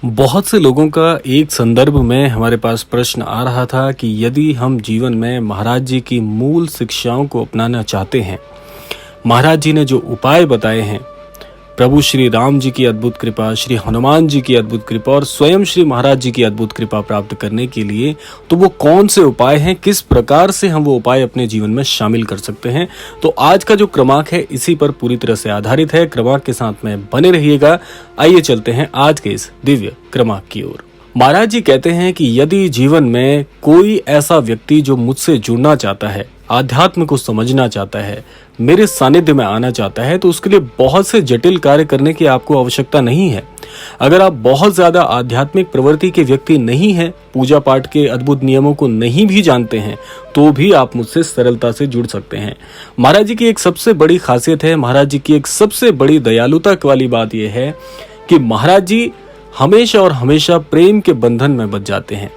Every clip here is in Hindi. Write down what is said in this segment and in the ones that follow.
बहुत से लोगों का एक संदर्भ में हमारे पास प्रश्न आ रहा था कि यदि हम जीवन में महाराज जी की मूल शिक्षाओं को अपनाना चाहते हैं, महाराज जी ने जो उपाय बताए हैं, प्रभु श्री राम जी की अद्भुत कृपा, श्री हनुमान जी की अद्भुत कृपा और स्वयं श्री महाराज जी की अद्भुत कृपा प्राप्त करने के लिए, तो वो कौन से उपाय हैं, किस प्रकार से हम वो उपाय अपने जीवन में शामिल कर सकते हैं। तो आज का जो क्रमांक है इसी पर पूरी तरह से आधारित है। क्रमांक के साथ में बने रहिएगा। आइए चलते हैं आज के इस दिव्य क्रमांक की ओर। महाराज जी कहते हैं कि यदि जीवन में कोई ऐसा व्यक्ति जो मुझसे जुड़ना चाहता है, आध्यात्म को समझना चाहता है, मेरे सानिध्य में आना चाहता है, तो उसके लिए बहुत से जटिल कार्य करने की आपको आवश्यकता नहीं है। अगर आप बहुत ज्यादा आध्यात्मिक प्रवृत्ति के व्यक्ति नहीं हैं, पूजा पाठ के अद्भुत नियमों को नहीं भी जानते हैं, तो भी आप मुझसे सरलता से जुड़ सकते हैं। महाराज जी की एक सबसे बड़ी खासियत है, महाराज जी की एक सबसे बड़ी दयालुता वाली बात यह है कि महाराज जी हमेशा और हमेशा प्रेम के बंधन में बंध जाते हैं।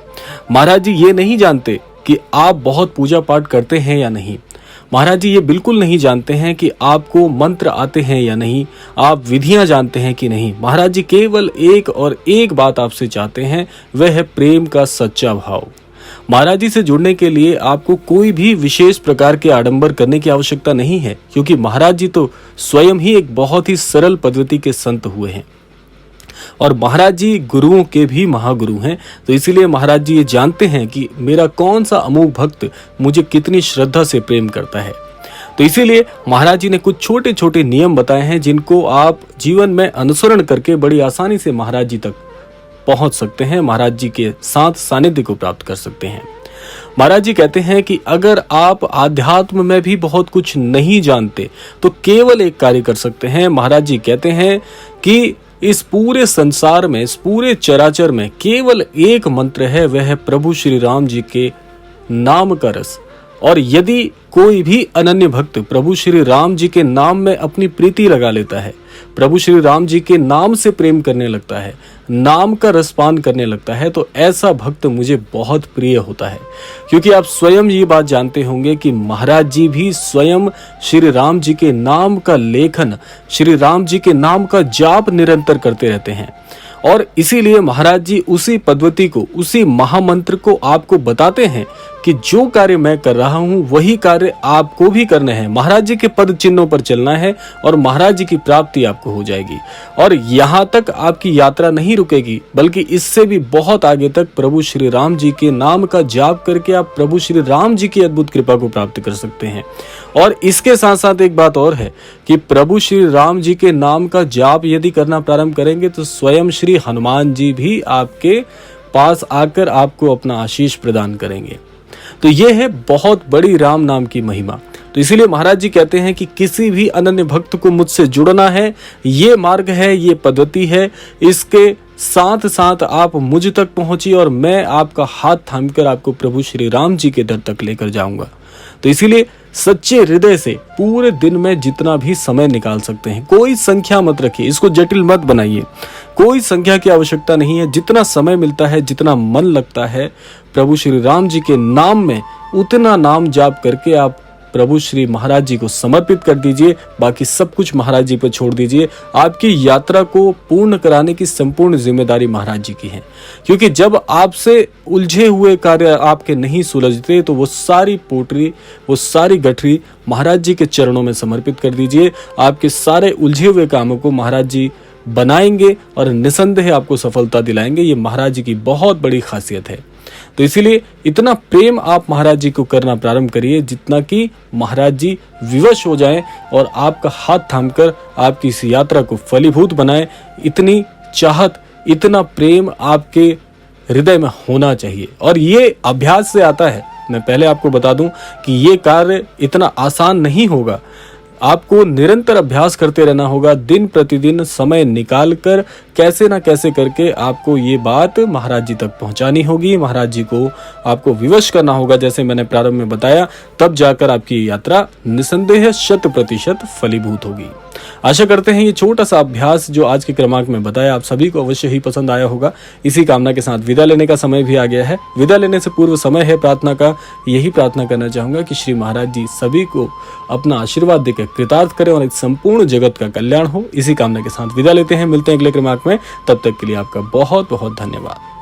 महाराज जी ये नहीं जानते कि आप बहुत पूजा पाठ करते हैं या नहीं। महाराज जी ये बिल्कुल नहीं जानते हैं कि आपको मंत्र आते हैं या नहीं, आप विधियां जानते हैं कि नहीं। महाराज जी केवल एक और एक बात आपसे चाहते हैं, वह है प्रेम का सच्चा भाव। महाराज जी से जुड़ने के लिए आपको कोई भी विशेष प्रकार के आडंबर करने की आवश्यकता नहीं है, क्योंकि महाराज जी तो स्वयं ही एक बहुत ही सरल पद्धति के संत हुए हैं और महाराज जी गुरुओं के भी महागुरु हैं। तो इसीलिए महाराज जी ये जानते हैं कि मेरा कौन सा अमोघ भक्त मुझे कितनी श्रद्धा से प्रेम करता है। तो इसीलिए महाराज जी ने कुछ छोटे छोटे नियम बताए हैं, जिनको आप जीवन में अनुसरण करके बड़ी आसानी से महाराज जी तक पहुंच सकते हैं, महाराज जी के साथ सानिध्य को प्राप्त कर सकते हैं। महाराज जी कहते हैं कि अगर आप आध्यात्म में भी बहुत कुछ नहीं जानते, तो केवल एक कार्य कर सकते हैं। महाराज जी कहते हैं कि इस पूरे संसार में, इस पूरे चराचर में केवल एक मंत्र है, वह है प्रभु श्री राम जी के नाम का रस। और यदि कोई भी अनन्य भक्त प्रभु श्री राम जी के नाम में अपनी प्रीति लगा लेता है, प्रभु श्री राम जी के नाम से प्रेम करने लगता है, नाम का रसपान करने लगता है, तो ऐसा भक्त मुझे बहुत प्रिय होता है। क्योंकि आप स्वयं ये बात जानते होंगे कि महाराज जी भी स्वयं श्री राम जी के नाम का लेखन, श्री राम जी के नाम का जाप निरंतर करते रहते हैं। और इसीलिए महाराज जी उसी पद्धति को, उसी महामंत्र को आपको बताते हैं कि जो कार्य मैं कर रहा हूं वही कार्य आपको भी करने हैं। महाराज जी के पद चिन्हों पर चलना है और महाराज जी की प्राप्ति आपको हो जाएगी। और यहाँ तक आपकी यात्रा नहीं रुकेगी, बल्कि इससे भी बहुत आगे तक प्रभु श्री राम जी के नाम का जाप करके आप प्रभु श्री राम जी की अद्भुत कृपा को प्राप्त कर सकते हैं। और इसके साथ साथ एक बात और है कि प्रभु श्री राम जी के नाम का जाप यदि करना प्रारंभ करेंगे, तो स्वयं श्री हनुमान जी भी आपके पास आकर आपको अपना आशीष प्रदान करेंगे। तो यह है बहुत बड़ी राम नाम की महिमा। तो इसीलिए महाराज जी कहते हैं कि किसी भी अनन्य भक्त को मुझसे जुड़ना है, ये मार्ग है, ये पद्धति है, इसके साथ साथ आप मुझ तक पहुंचिए और मैं आपका हाथ थामकर आपको प्रभु श्री राम जी के दर तक लेकर जाऊंगा। तो इसीलिए सच्चे हृदय से पूरे दिन में जितना भी समय निकाल सकते हैं, कोई संख्या मत रखिए, इसको जटिल मत बनाइए, कोई संख्या की आवश्यकता नहीं है। जितना समय मिलता है, जितना मन लगता है, प्रभु श्री राम जी के नाम में उतना नाम जाप करके आप प्रभु श्री महाराज जी को समर्पित कर दीजिए। बाकी सब कुछ महाराज जी पर छोड़ दीजिए। आपकी यात्रा को पूर्ण कराने की संपूर्ण जिम्मेदारी महाराज जी की है। क्योंकि जब आपसे उलझे हुए कार्य आपके नहीं सुलझते, तो वो सारी पोटरी, वो सारी गठरी महाराज जी के चरणों में समर्पित कर दीजिए। आपके सारे उलझे हुए कामों को महाराज जी बनाएंगे और निसंदेह आपको सफलता दिलाएंगे। ये महाराज जी की बहुत बड़ी खासियत है। तो इसीलिए इतना प्रेम आप महाराज जी को करना प्रारंभ करिए, जितना कि महाराज जी विवश हो जाएं और आपका हाथ थामकर आपकी इस यात्रा को फलीभूत बनाएं। इतनी चाहत, इतना प्रेम आपके हृदय में होना चाहिए। और ये अभ्यास से आता है। मैं पहले आपको बता दूं कि ये कार्य इतना आसान नहीं होगा। आपको निरंतर अभ्यास करते रहना होगा, दिन प्रतिदिन समय निकालकर कैसे ना कैसे करके आपको ये बात महाराज जी तक पहुंचानी होगी। महाराज जी को आपको विवश करना होगा, जैसे मैंने प्रारंभ में बताया। तब जाकर आपकी यात्रा निसंदेह 100% फलीभूत होगी। आशा करते हैं ये छोटा सा अभ्यास जो आज के क्रमांक में बताया आप सभी को अवश्य ही पसंद आया होगा। इसी कामना के साथ विदा लेने का समय भी आ गया है। विदा लेने से पूर्व समय है प्रार्थना का। यही प्रार्थना करना चाहूंगा कि श्री महाराज जी सभी को अपना आशीर्वाद देकर कृतार्थ करें और एक संपूर्ण जगत का कल्याण हो। इसी कामना के साथ विदा लेते हैं। मिलते हैं अगले क्रमांक में। तब तक के लिए आपका बहुत बहुत धन्यवाद।